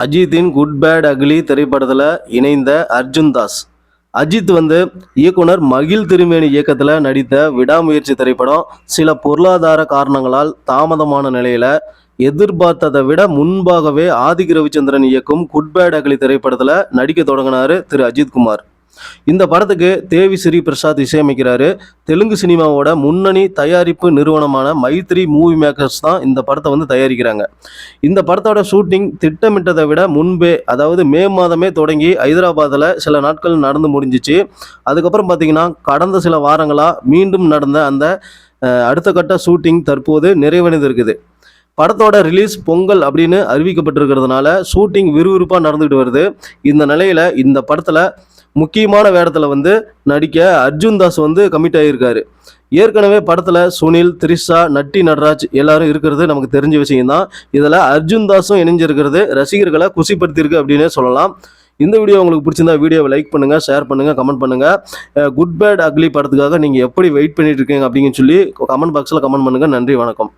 அஜித்தின் good bad ugly திரைப்படத்தில் இணைந்த அர்ஜுன் தாஸ். அஜித் இயக்குனர் மகிழ் திருமேனி இயக்கத்தில் நடித்த விடாமுயற்சி திரைப்படம் சில பொருளாதார காரணங்களால் தாமதமான நிலையில எதிர்பார்த்ததை விட முன்பாகவே ஆதிக் ரவிச்சந்திரன் இயக்கும் குட் பேட் அக்லி திரைப்படத்தில் நடிக்க தொடங்கினார் திரு அஜித்குமார். இந்த படத்துக்கு தேவி ஸ்ரீ பிரசாத் இசையமைக்கிறாரு. தெலுங்கு சினிமாவோட முன்னணி தயாரிப்பு நிறுவனமான மைத்ரி மூவி மேக்கர்ஸ் தான் இந்த படத்தை தயாரிக்கிறாங்க. இந்த படத்தோட ஷூட்டிங் திட்டமிட்டதை விட முன்பே, அதாவது மே மாதமே தொடங்கி ஹைதராபாத்தில் சில நாட்கள் நடந்து முடிஞ்சிச்சு. அதுக்கப்புறம் பார்த்தீங்கன்னா கடந்த சில வாரங்களாக மீண்டும் நடந்த அந்த அடுத்த கட்ட ஷூட்டிங் தற்போது நிறைவடைந்திருக்குது. படத்தோட ரிலீஸ் பொங்கல் அப்படின்னு அறிவிக்கப்பட்டிருக்கிறதுனால ஷூட்டிங் விறுவிறுப்பாக நடந்துகிட்டு வருது. இந்த நிலையில் இந்த படத்தில் முக்கியமான வேடத்தில் நடிக்க அர்ஜுன் தாஸ் கமிட் ஆகியிருக்காரு. ஏற்கனவே படத்தில் சுனில், த்ரிஷா, நட்டி நடராஜ் எல்லாரும் இருக்கிறது நமக்கு தெரிஞ்ச விஷயம்தான். இதில் அர்ஜுன் தாஸும் இணைஞ்சிருக்கிறது ரசிகர்களை குஷிப்படுத்தியிருக்கு அப்படின்னு சொல்லலாம். இந்த வீடியோ உங்களுக்கு பிடிச்சிருந்தா வீடியோவை லைக் பண்ணுங்கள், ஷேர் பண்ணுங்கள், கமெண்ட் பண்ணுங்கள். குட் பேட் அக்லி படத்துக்காக நீங்கள் எப்படி வெயிட் பண்ணிட்டு இருக்கீங்க அப்படின்னு சொல்லி கமெண்ட் பாக்ஸில் கமெண்ட் பண்ணுங்கள். நன்றி, வணக்கம்.